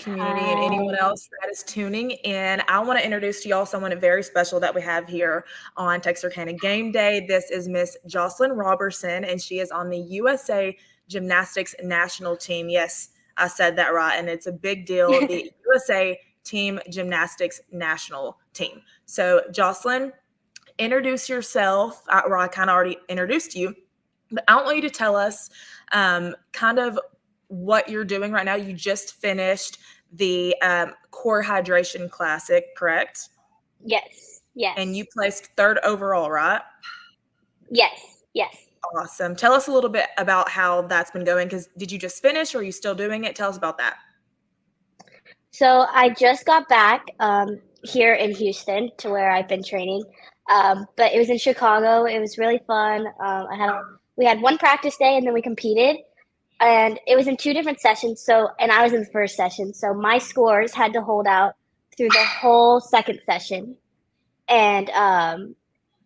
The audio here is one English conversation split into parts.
community and anyone Hi. else that is tuning in. I want to introduce to y'all someone very special that we have here on Texarkana Game Day. This is Miss Jocelyn Roberson, and she is on the USA Gymnastics national team. Yes, I said that right, and it's a big deal. The USA Team Gymnastics national team. So, Jocelyn, introduce yourself. I kind of already introduced you, but I want you to tell us kind of what you're doing right now. You just finished the Core Hydration Classic, correct? Yes. And you Yes. placed third overall, right? Yes. Yes. Awesome. Tell us a little bit about how that's been going. Because did you just finish, or are you still doing it? Tell us about that. So I just got back here in Houston to where I've been training. But it was in Chicago. It was really fun. We had one practice day and then we competed. And it was in two different sessions. So and I was in the first session. So my scores had to hold out through the whole second session. And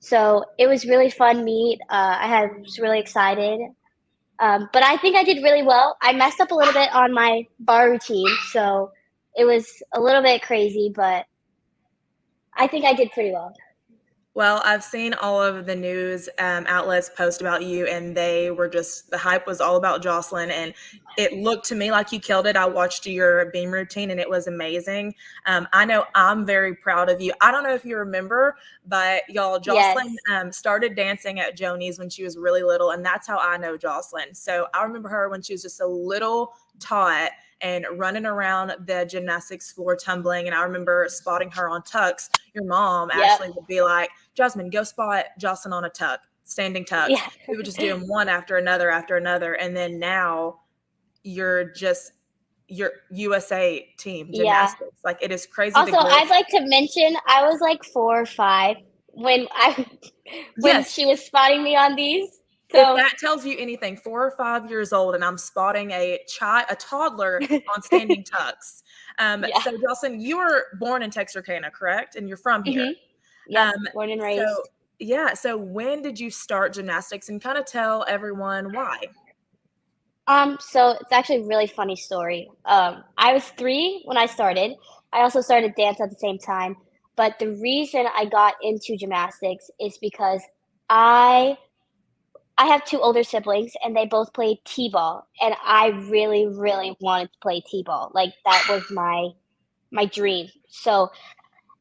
so it was really fun meet. Was really excited. But I think I did really well. I messed up a little bit on my bar routine, so it was a little bit crazy, but I think I did pretty well. Well, I've seen all of the news outlets post about you, and they were just the hype was all about Jocelyn, and it looked to me like you killed it. I watched your beam routine, and it was amazing. I know I'm very proud of you. I don't know if you remember, but y'all, Jocelyn Yes. started dancing at Joni's when she was really little, and that's how I know Jocelyn. So I remember her when she was just a little tot and running around the gymnastics floor tumbling. And I remember spotting her on tucks. Your mom, Yep. Ashley, would be like, Jasmine, go spot Jocelyn on a tuck, standing tucks. Yeah. We would just do them one after another. And then now you're just your USA team Yeah. gymnastics. Like it is crazy the Also, growth. I'd like to mention I was like 4 or 5 when I when Yes. she was spotting me on these. If So, that tells you anything, 4 or 5 years old, and I'm spotting a toddler on standing tucks. yeah. So Jocelyn, you were born in Texarkana, correct? And you're from here. Mhm. Yep, Um, born and so raised. yeah, so when did you start gymnastics and kind of tell everyone why? So it's actually a really funny story. I was 3 when I started. I also started dance at the same time. But the reason I got into gymnastics is because I I have 2 older siblings and they both played T-ball and I really, really wanted to play T-ball. Like that was my dream. So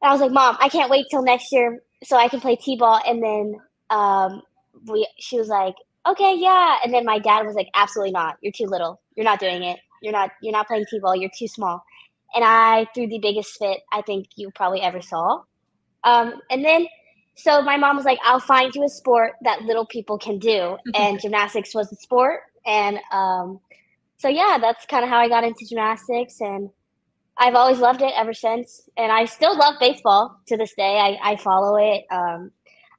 I was like, "Mom, I can't wait till next year so I can play T-ball." And then um, she was like, "Okay, yeah." And then my dad was like, "Absolutely not. You're too little. You're not doing it. You're not playing T-ball. You're too small." And I threw the biggest fit I think you probably ever saw. And then so my mom was like, "I'll find you a sport that little people can do," and gymnastics was the sport. And so yeah, that's kind of how I got into gymnastics, and I've always loved it ever since, and I still love baseball to this day. I follow it.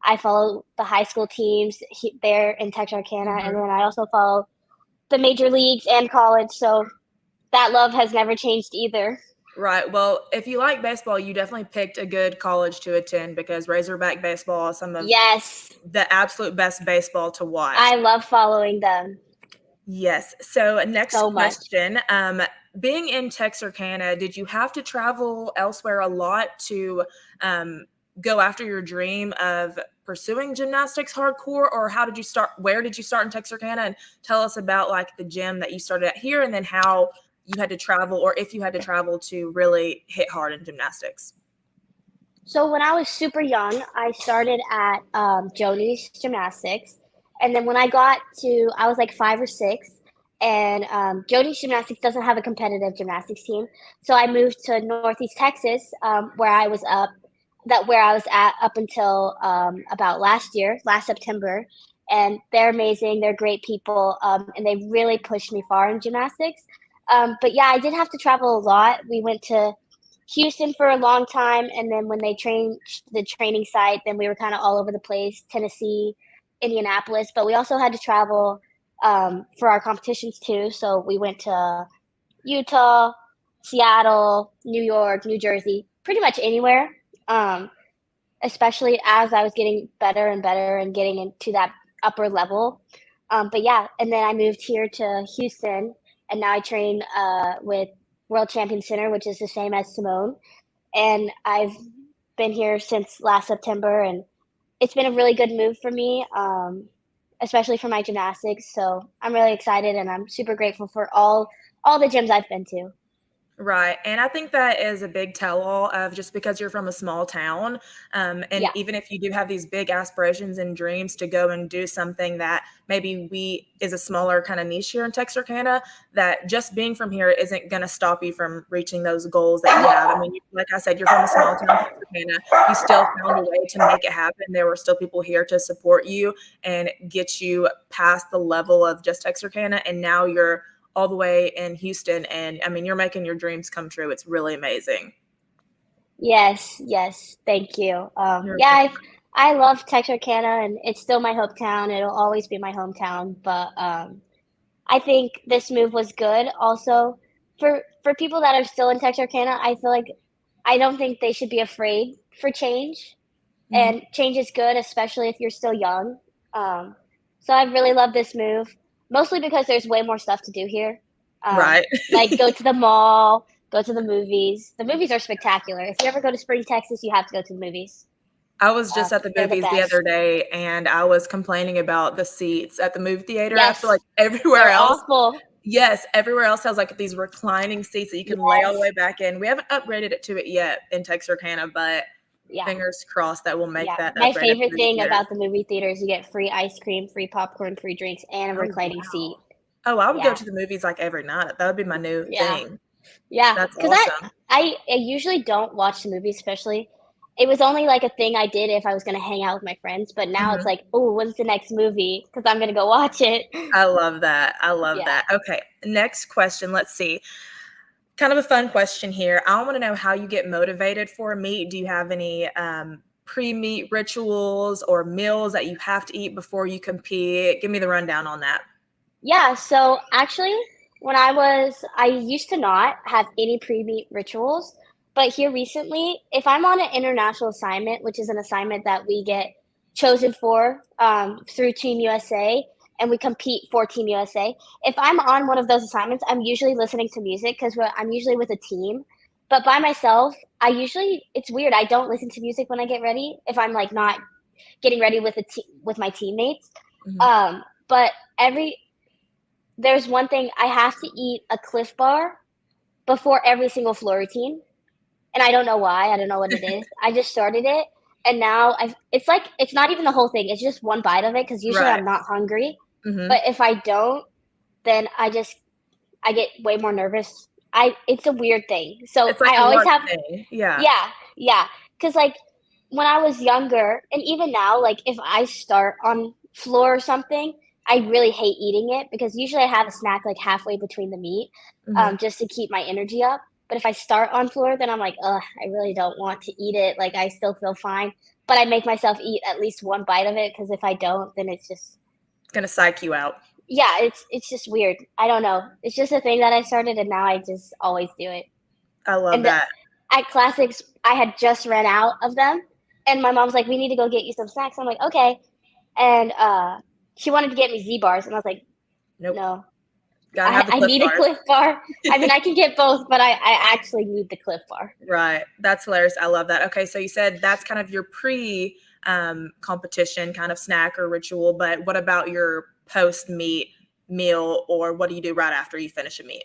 I follow the high school teams there in Texarkana, and Mhm. then I also follow the major leagues and college. So that love has never changed either. Right. Well, if you like baseball, you definitely picked a good college to attend because Razorback baseball is some of Yes, the absolute best baseball to watch. I love following them Yes. So, next so much. question. Being in Texarkana, did you have to travel elsewhere a lot to um, go after your dream of pursuing gymnastics hardcore, or how did you start? Where did you start in Texarkana? And tell us about like the gym that you started at here, and then how you had to travel, or if you had to travel to really hit hard in gymnastics. So when I was super young, I started at Joni's Gymnastics, and then when I was like 5 or 6, and Joni's Gymnastics doesn't have a competitive gymnastics team, so I moved to Northeast Texas, where I was at up until about last September, and they're amazing. They're great people, and they really pushed me far in gymnastics. But yeah, I did have to travel a lot. We went to Houston for a long time, and then when they changed the training site, then we were kind of all over the place, Tennessee, Indianapolis, but we also had to travel for our competitions too. So we went to Utah, Seattle, New York, New Jersey, pretty much anywhere. Um, Especially as I was getting better and better and getting into that upper level. But yeah, and then I moved here to Houston, and now I train with World Champion Center, which is the same as Simone. And I've been here since last September, and it's been a really good move for me, especially for my gymnastics. So I'm really excited, and I'm super grateful for all the gyms I've been to. Right. And I think that is a big tell all of just because you're from a small town. And Yeah, even if you do have these big aspirations and dreams to go and do something that maybe we is a smaller kind of niche here in Texarkana, that just being from here isn't going to stop you from reaching those goals that you have. I mean, like I said, you're from a small town, Texarkana. You still found a way to make it happen. There were still people here to support you and get you past the level of just Texarkana. And now you're all the way in Houston. And I mean, you're making your dreams come true. It's really amazing. yes, yes, thank you. You're Yeah, I love Texarkana, and it's still my hometown. It'll always be my hometown, but I think this move was good. Also, for people that are still in Texarkana, I feel like I don't think they should be afraid for change, Mhm. and change is good, especially if you're still young. Um, so I really love this move, mostly because there's way more stuff to do here. Right. Like go to the mall, go to the movies. The movies are spectacular. If you ever go to Spring, Texas, you have to go to the movies. I was just at the They're the movies the best. other day and I was complaining about the seats at the movie theater. I feel like Yes, everywhere they're else, awful. yes, everywhere else has like these reclining seats that you can lay all the Yes, way back in. We haven't upgraded it to it yet in Texarkana, but yeah. fingers crossed that we'll make Yeah, that my upgrade at the favorite movie thing theater. about the movie theater is you get free ice cream, free popcorn, free drinks, and a Oh, reclining wow. seat. Oh, I would go Yeah, to the movies like every night. That would be my new yeah, thing. yeah. That's Because awesome. I usually don't watch the movies, especially. It was only like a thing I did if I was gonna hang out with my friends, but now it's Mhm. like, oh, when's the next movie? Because I'm gonna go watch it. I love that. I love Yeah. that. Okay, next question. Let's see. Kind of a fun question here. I want to know how you get motivated for a meet. Do you have any pre-meet rituals or meals that you have to eat before you compete? Give me the rundown on that. Yeah, so actually, I used to not have any pre-meet rituals, but here recently, if I'm on an international assignment, which is an assignment that we get chosen for through Team USA, and we compete for Team USA, if I'm on one of those assignments, I'm usually listening to music because I'm usually with a team. But by myself, it's weird. I don't listen to music when I get ready if I'm like not getting ready with with my teammates. Mhm. But every there's one thing, I have to eat a Cliff Bar before every single floor routine, and I don't know why, I don't know what it is. I just started it, and now it's like it's not even the whole thing, it's just one bite of it because usually Right. I'm not hungry, Hmm. but if I don't, then I get way more nervous. I It's a weird thing. So It's like I a always luck have thing. Yeah. yeah, yeah, because like, when I was younger, and even now, like, if I start on floor or something, I really hate eating it because usually I have a snack, like, halfway between the meat, Hmm. just to keep my energy up, but if I start on floor, then I'm like, "Ugh, I really don't want to eat it," like, I still feel fine, but I make myself eat at least one bite of it because if I don't, then it's just It's gonna psych you out. yeah, it's just weird. I don't know. It's just a thing that I started, and now I just always do it. I love And the that. at classics, I had just ran out of them, and my mom's like, "We need to go get you some snacks." I'm like, "Okay," and, she wanted to get me Z bars, and I was like, Nope. "No, Gotta have the I Cliff need a Bars. Cliff Bar." I mean, I can get both, but I actually need the Cliff Bar. Right. That's hilarious. I love that. Okay, so you said that's kind of your pre competition kind of snack or ritual, but what about your post meet meal or what do you do right after you finish a meet?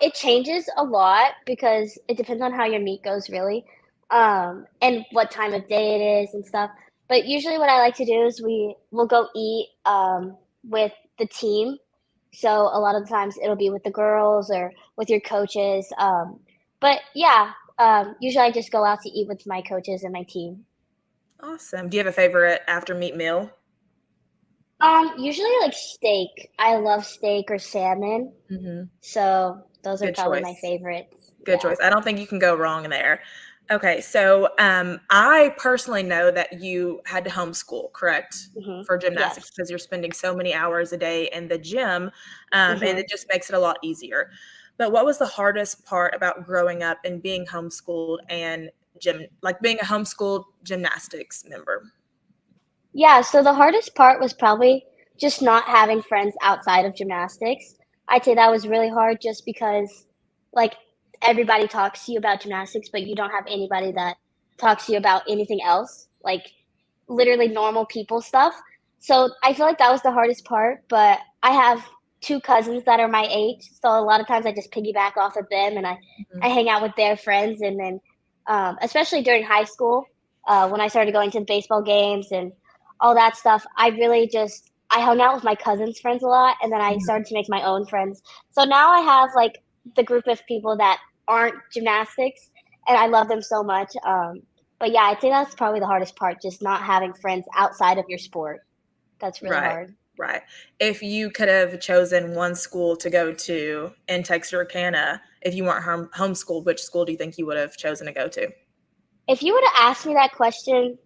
It changes a lot because it depends on how your meet goes, really, and what time of day it is and stuff. But usually, what I like to do is we'll go eat with the team. So a lot of the times it'll be with the girls or with your coaches. But yeah, usually I just go out to eat with my coaches and my team. Awesome. Do you have a favorite after meet meal? Usually like steak. I love steak or salmon. Hmm. So those are Good probably my choice. favorites. Good Yeah. choice. I don't think you can go wrong there. Okay, so I personally know that you had to homeschool, correct, for gymnastics Yes. because you're spending so many hours a day in the gym, and hmm it just makes it a lot easier. But what was the hardest part about growing up and being homeschooled and like being a homeschooled gymnastics member? Yeah, so the hardest part was probably just not having friends outside of gymnastics. I'd say that was really hard just because like everybody talks to you about gymnastics, but you don't have anybody that talks to you about anything else, like literally normal people stuff. So I feel like that was the hardest part, but I have two cousins that are my age, so a lot of times I just piggyback off of them and I Mhm. hang out with their friends. And then especially during high school, when I started going to the baseball games and all that stuff, I really just I hung out with my cousins' friends a lot, and then I Mhm. started to make my own friends. So now I have like the group of people that aren't gymnastics, and I love them so much. But yeah, I'd say that's probably the hardest part, just not having friends outside of your sport. That's really Right, hard. right. If you could have chosen one school to go to in Texarkana, if you weren't homeschooled, which school do you think you would have chosen to go to? If you would have asked me that question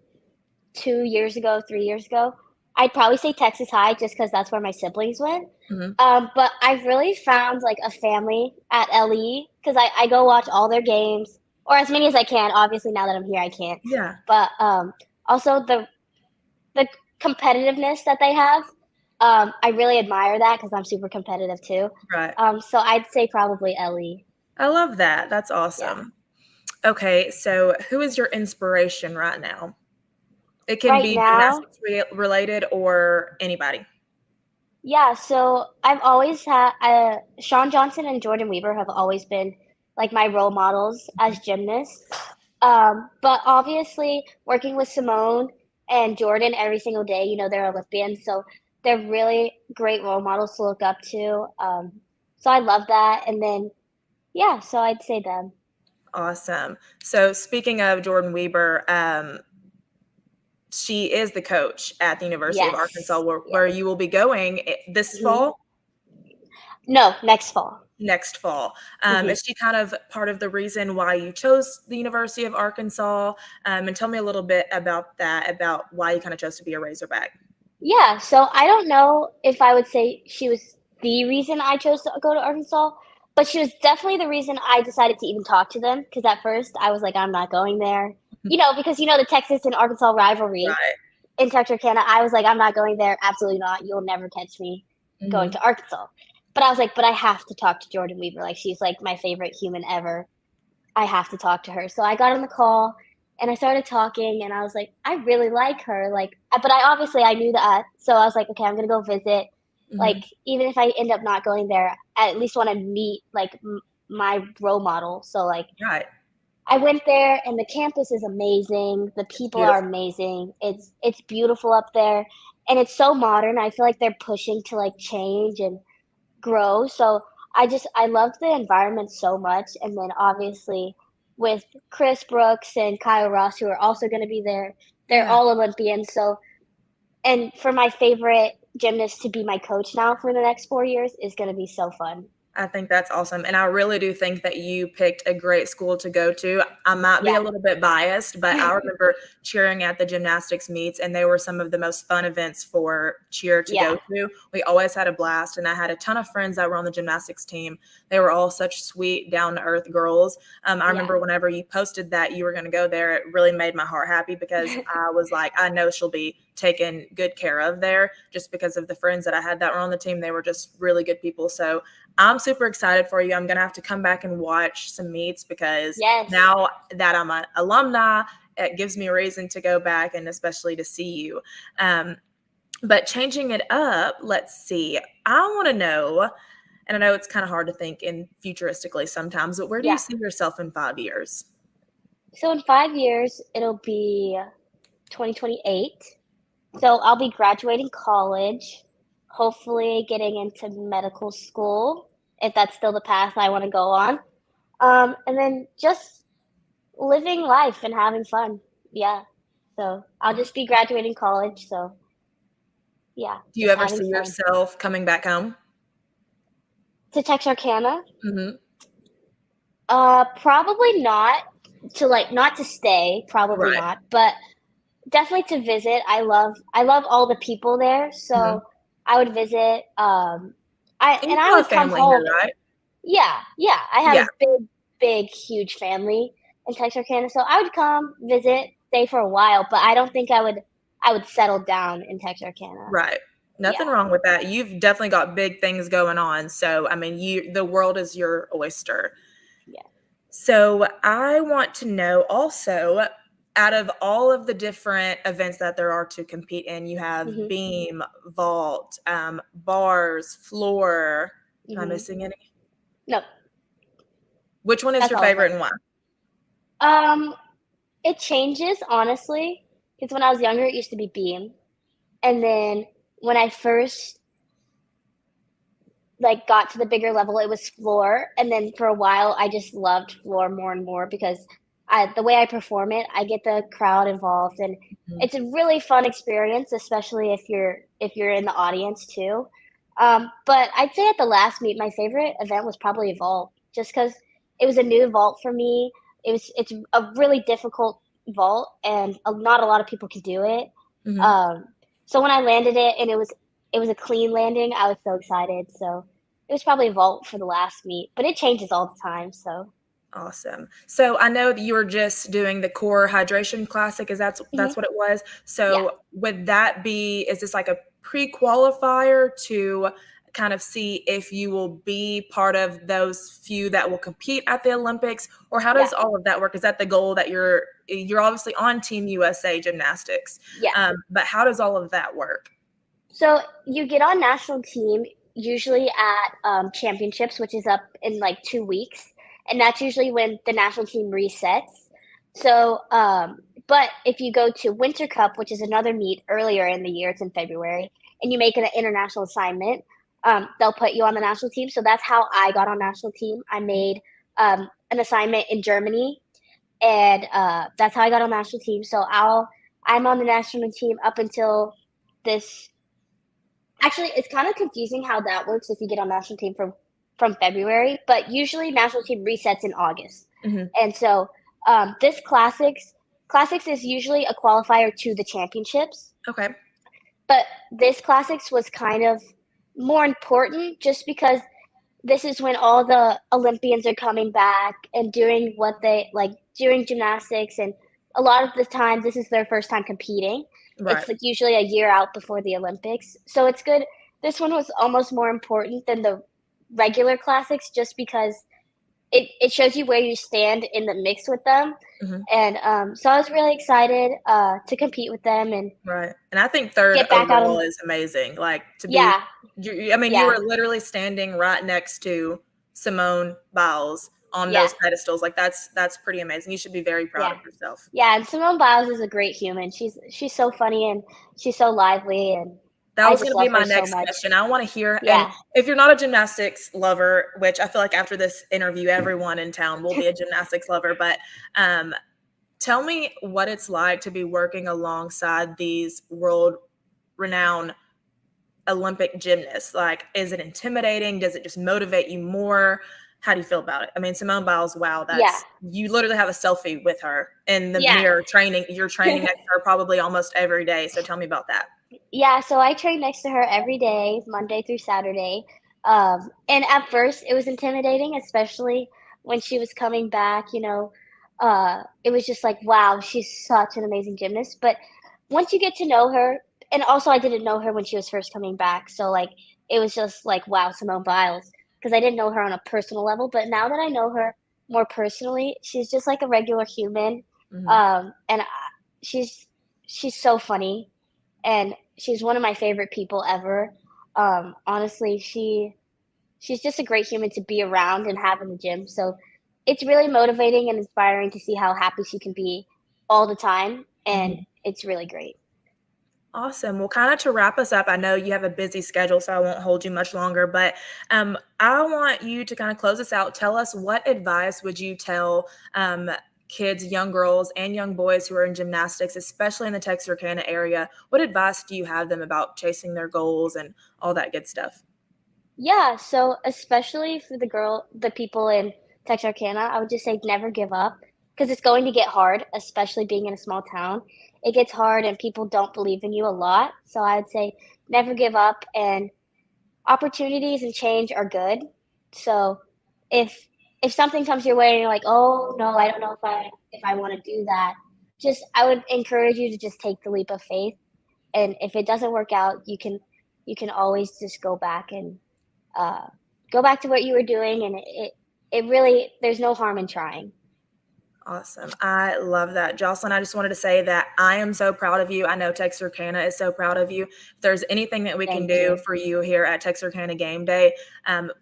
2 years ago, 3 years ago, I'd probably say Texas High just because that's where my siblings went. Mhm. But I've really found like a family at LE because I go watch all their games or as many as I can. Obviously, now that I'm here, I can't. Yeah, But also the competitiveness that they have, I really admire that because I'm super competitive too. right. So I'd say probably LE. I love that. That's Yeah. awesome. Okay, so who is your inspiration right now? It can Right be now, gymnastics related or anybody. yeah, so I've always had Sean Johnson and Jordan Weaver have always been like my role models as Mhm. gymnasts. But obviously, working with Simone and Jordan every single day, they're Olympians, so they're really great role models to look up to. So I love that. And then, yeah, so I'd say them. Awesome. So speaking of Jordan Weber, she is the coach at the University of Arkansas Yes. where Yes. you will be going this hmm fall, No, next fall. next fall. hmm Is she kind of part of the reason why you chose the University of Arkansas? And tell me a little bit about that, about why you kind of chose to be a Razorback. Yeah, so I don't know if I would say she was the reason I chose to go to Arkansas, but she was definitely the reason I decided to even talk to them. Because at first I was like, I'm not going there. Because the Texas and Arkansas rivalry Right. in Texarkana, I was like, I'm not going there. Absolutely not. You'll never catch me going Mhm. to Arkansas. But I was like, but I have to talk to Jordan Weaver. Like, she's like my favorite human ever. I have to talk to her. So I got on the call and I started talking and I was like, I really like her. Like, but I knew that. So I was like, okay, I'm going to go visit. Like, Mhm. even if I end up not going there, I at least want to meet like my role model. So, like, Right. I went there and the campus is amazing. The It's people are beautiful. amazing. It's beautiful up there and it's so modern. I feel like they're pushing to like change and grow. So I loved the environment so much. And then obviously with Chris Brooks and Kyle Ross, who are also going to be there, they're Yeah. all Olympians. So, and for my favorite gymnast to be my coach now for the next 4 years is going to be so fun. I think that's awesome, and I really do think that you picked a great school to go to. I might be a Yeah. little bit biased, but I remember cheering at the gymnastics meets, and they were some of the most fun events for cheer to go Yeah. to. We always had a blast, and I had a ton of friends that were on the gymnastics team. They were all such sweet, down-to-earth girls. I Yeah. remember whenever you posted that you were gonna go there, it really made my heart happy because I was like, "I know she'll be taken good care of there," just because of the friends that I had that were on the team. They were just really good people, so I'm super excited for you. I'm gonna have to come back and watch some meets because Yes. now that I'm an alumni, it gives me a reason to go back and especially to see you. Um, but changing it up, let's see. I want to know, and I know it's kind of hard to think in futuristically sometimes, but where do you Yeah. see yourself in 5 years? So in 5 years, it'll be 2028. So I'll be graduating college, hopefully getting into medical school, if that's still the path I want to go on. And then just living life and having fun. Yeah. So I'll just be graduating college. So yeah, Do you just ever having see fun. yourself coming back home? To Texarkana? Hmm. Probably not not to stay, probably Right. not, but definitely to visit. I love all the people there, Hmm. so I would visit. And you And I still have would come family here, home. right? Yeah, yeah. I have Yeah. a big, huge family in Texarkana, so I would come visit, stay for a while, but I don't think I would settle down in Texarkana. Right. Nothing Yeah. wrong with that. You've definitely got big things going on. So, I mean, the world is your oyster. So I want to know also, out of all of the different events that there are to compete in, you have Mhm. beam, vault, bars, floor. Am I Mhm. missing any? No, Which one is that's your all of favorite them. and why? Um, it changes honestly, because when I was younger, it used to be beam, and then when I first like got to the bigger level, it was floor, and then for a while, I just loved floor more and more because the way I perform it, I get the crowd involved, and Mhm. it's a really fun experience, especially if you're in the audience too. But I'd say at the last meet, my favorite event was probably vault, just because it was a new vault for me. It's a really difficult vault, and not a lot of people can do it. Mhm. Um, so when I landed it and it was a clean landing, I was so excited. So it was probably vault for the last meet, but it changes all the time. So Awesome. So I know that you were just doing the core hydration classic. Is that's mhm. what it was? Yeah, So would that be, is this like a pre-qualifier to kind of see if you will be part of those few that will compete at the Olympics? Or how yeah, does all of that work? Is that the goal that you're obviously on Team USA Gymnastics? yeah. But how does all of that work? So you get on national team usually at championships, which is up in like 2 weeks, and that's usually when the national team resets. So, but if you go to Winter Cup, which is another meet earlier in the year, it's in February, and you make an international assignment, they'll put you on the national team. So that's how I got on national team. I made an assignment in Germany, and that's how I got on national team. So I'm on the national team up until this. Actually, it's kind of confusing how that works if you get on national team from February, but usually national team resets in August. Mhm. And so this classics is usually a qualifier to the championships, Okay. but this classics was kind of more important just because this is when all the Olympians are coming back and doing what they like doing gymnastics, and a lot of the time this is their first time competing. Right. It's like usually a year out before the Olympics. So it's good. This one was almost more important than the regular classics just because it shows you where you stand in the mix with them. Mhm. And so I was really excited to compete with them and Right, and I think 3rd get back out overall on. is amazing, like, to be Yeah, I mean, you were yeah, literally standing right next to Simone Biles on yeah, those pedestals, like, that's pretty amazing, you should be very proud yeah. of yourself. Yeah, and Simone Biles is a great human. She's so funny and she's so lively, and That I was just gonna be love her my so next much. question, I wanna hear, and Yeah. if you're not a gymnastics lover, which I feel like after this interview, everyone in town will be a gymnastics lover, but, um, tell me what it's like to be working alongside these world-renowned Olympic gymnast? Like, is it intimidating? Does it just motivate you more? How do you feel about it? I mean, Simone Biles, wow, Yeah. that's you literally have a selfie with her in the Yeah. mirror training. You're training next to her probably almost every day. So tell me about that. Yeah, so I train next to her every day, Monday through Saturday. And at first it was intimidating, especially when she was coming back, it was just like, wow, she's such an amazing gymnast. But once you get to know her, and also I didn't know her when she was first coming back. So like it was just like, wow, Simone Biles, because I didn't know her on a personal level. But now that I know her more personally, she's just like a regular human. Mhm. And she's she's so funny and she's one of my favorite people ever. Honestly, she's just a great human to be around and have in the gym. So it's really motivating and inspiring to see how happy she can be all the time, and Mhm. it's really great. Awesome. Well, kind of to wrap us up, I know you have a busy schedule, so I won't hold you much longer, but I want you to kind of close us out. Tell us, what advice would you tell kids, young girls, and young boys who are in gymnastics, especially in the Texarkana area? What advice do you have them about chasing their goals and all that good stuff? Yeah, so especially for the people in Texarkana, I would just say never give up because it's going to get hard, especially being in a small town. It gets hard and people don't believe in you a lot. So I would say never give up, and opportunities and change are good. So if if something comes your way and you're like, "Oh, no, I don't know if I want to do that." Just I would encourage you to just take the leap of faith, and if it doesn't work out, you can always just uh go back to what you were doing, and it really there's no harm in trying. Awesome. I love that. Jocelyn, I just wanted to say that I am so proud of you. I know Texarkana is so proud of you. If there's anything that we can Thank do you. for you here at Texarkana Game Day,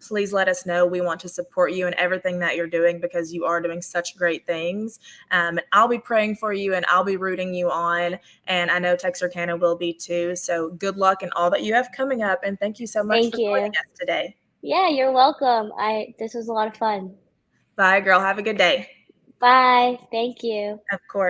please let us know. We want to support you in everything that you're doing because you are doing such great things. I'll be praying for you and I'll be rooting you on. And I know Texarkana will be too. So good luck in all that you have coming up. And thank you so much Thank for joining you. us today. Yeah, you're welcome. This was a lot of fun. Bye, girl. Have a good day. Bye. Thank you. Of course.